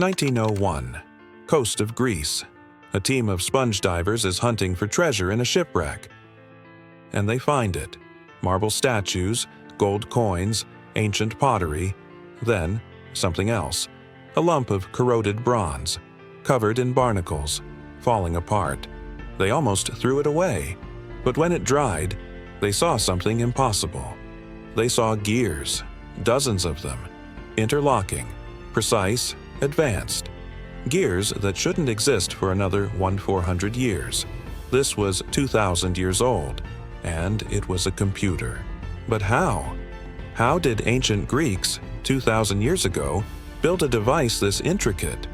1901. Coast of Greece. A team of sponge divers is hunting for treasure in a shipwreck. And they find it. Marble statues, gold coins, ancient pottery, then something else. A lump of corroded bronze, covered in barnacles, falling apart. They almost threw it away, but when it dried, they saw something impossible. They saw gears, dozens of them, interlocking, precise, advanced. Gears that shouldn't exist for another 1,400 years. This was 2,000 years old, and it was a computer. But how? How did ancient Greeks, 2,000 years ago, build a device this intricate?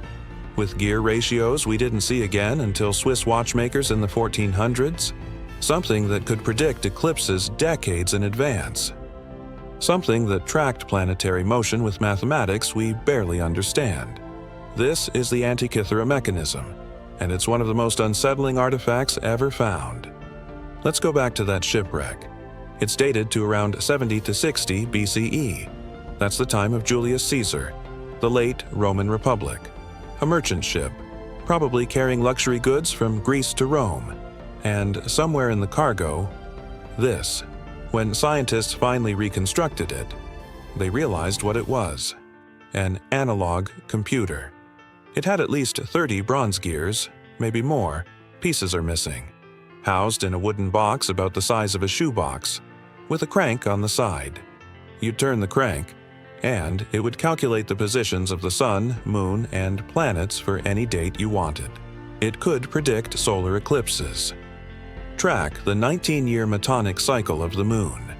With gear ratios we didn't see again until Swiss watchmakers in the 1400s? Something that could predict eclipses decades in advance. Something that tracked planetary motion with mathematics we barely understand. This is the Antikythera Mechanism, and it's one of the most unsettling artifacts ever found. Let's go back to that shipwreck. It's dated to around 70 to 60 BCE. That's the time of Julius Caesar, the late Roman Republic. A merchant ship, probably carrying luxury goods from Greece to Rome. And somewhere in the cargo, this. When scientists finally reconstructed it, they realized what it was: an analog computer. It had at least 30 bronze gears, maybe more. Pieces are missing. Housed in a wooden box about the size of a shoebox, with a crank on the side. You'd turn the crank, and it would calculate the positions of the sun, moon, and planets for any date you wanted. It could predict solar eclipses, track the 19-year metonic cycle of the moon,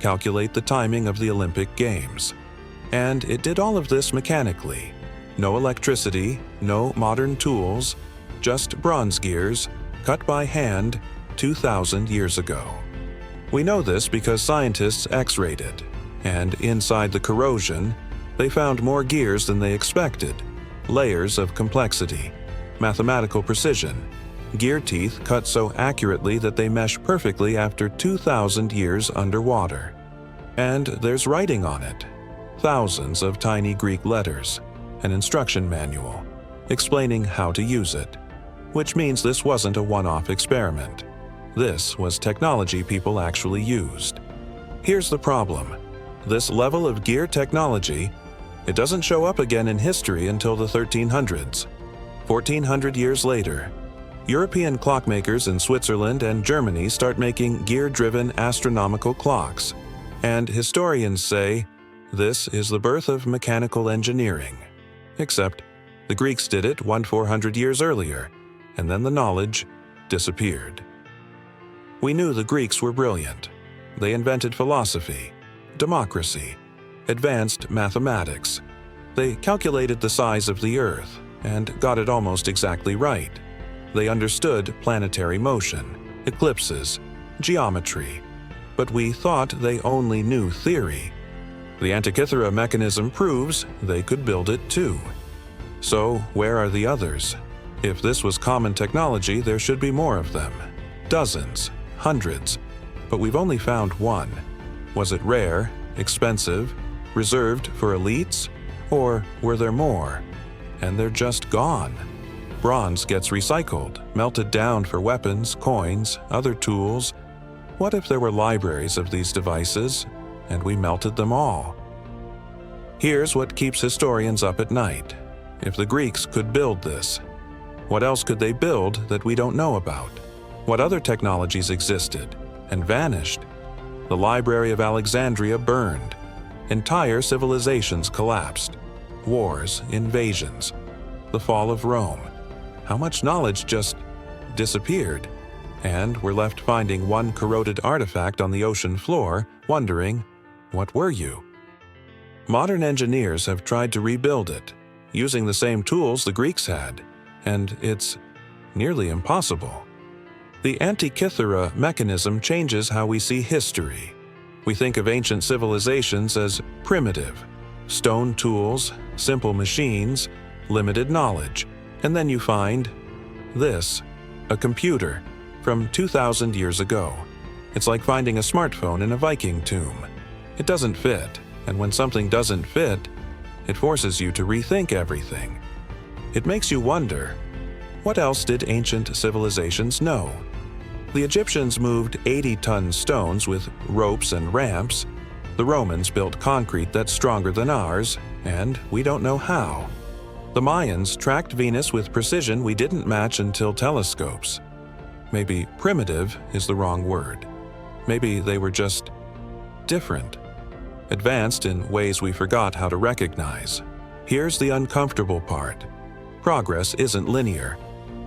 calculate the timing of the Olympic Games. And it did all of this mechanically. No electricity, no modern tools, just bronze gears, cut by hand 2,000 years ago. We know this because scientists X-rayed it, and inside the corrosion, they found more gears than they expected. Layers of complexity, mathematical precision, gear teeth cut so accurately that they mesh perfectly after 2,000 years underwater. And there's writing on it. Thousands of tiny Greek letters, an instruction manual, explaining how to use it. Which means this wasn't a one-off experiment. This was technology people actually used. Here's the problem. This level of gear technology, it doesn't show up again in history until the 1300s. 1,400 years later, European clockmakers in Switzerland and Germany start making gear-driven astronomical clocks, and historians say this is the birth of mechanical engineering. Except the Greeks did it 1,400 years earlier, and then the knowledge disappeared. We knew the Greeks were brilliant. They invented philosophy, democracy, advanced mathematics. They calculated the size of the Earth and got it almost exactly right. They understood planetary motion, eclipses, geometry, but we thought they only knew theory. The Antikythera Mechanism proves they could build it too. So where are the others? If this was common technology, there should be more of them. Dozens, hundreds, but we've only found one. Was it rare, expensive, reserved for elites? Or were there more? And they're just gone. Bronze gets recycled, melted down for weapons, coins, other tools. What if there were libraries of these devices, and we melted them all? Here's what keeps historians up at night. If the Greeks could build this, what else could they build that we don't know about? What other technologies existed and vanished? The Library of Alexandria burned. Entire civilizations collapsed. Wars, invasions, the fall of Rome. How much knowledge just disappeared? And we're left finding one corroded artifact on the ocean floor, wondering, what were you? Modern engineers have tried to rebuild it, using the same tools the Greeks had, and it's nearly impossible. The Antikythera Mechanism changes how we see history. We think of ancient civilizations as primitive, stone tools, simple machines, limited knowledge, and then you find this, a computer from 2,000 years ago. It's like finding a smartphone in a Viking tomb. It doesn't fit, and when something doesn't fit, it forces you to rethink everything. It makes you wonder, what else did ancient civilizations know? The Egyptians moved 80-ton stones with ropes and ramps. The Romans built concrete that's stronger than ours, and we don't know how. The Mayans tracked Venus with precision we didn't match until telescopes. Maybe primitive is the wrong word. Maybe they were just different, advanced in ways we forgot how to recognize. Here's the uncomfortable part. Progress isn't linear.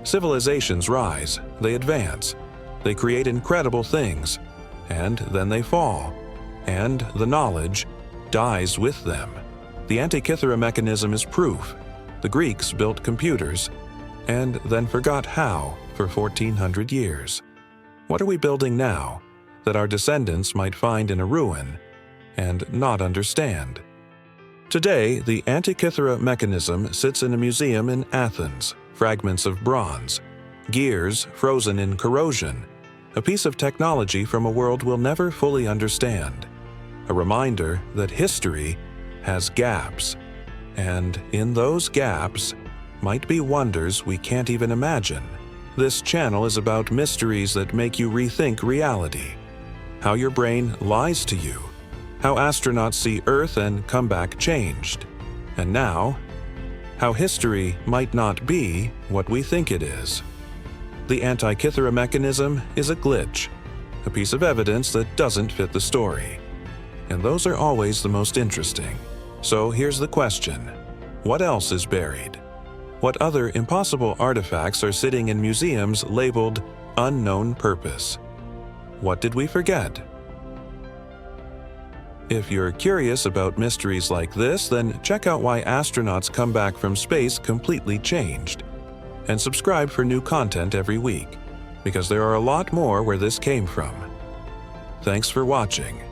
Civilizations rise, they advance, they create incredible things, and then they fall, and the knowledge dies with them. The Antikythera Mechanism is proof. The Greeks built computers, and then forgot how for 1400 years. What are we building now that our descendants might find in a ruin and not understand? Today, the Antikythera Mechanism sits in a museum in Athens, fragments of bronze, gears frozen in corrosion, a piece of technology from a world we'll never fully understand, a reminder that history has gaps, and in those gaps might be wonders we can't even imagine. This channel is about mysteries that make you rethink reality, how your brain lies to you, how astronauts see Earth and come back changed, and now, how history might not be what we think it is. The Antikythera Mechanism is a glitch, a piece of evidence that doesn't fit the story. And those are always the most interesting. So here's the question: what else is buried? What other impossible artifacts are sitting in museums labeled unknown purpose? What did we forget? If you're curious about mysteries like this, then check out why astronauts come back from space completely changed. And subscribe for new content every week, because there are a lot more where this came from. Thanks for watching.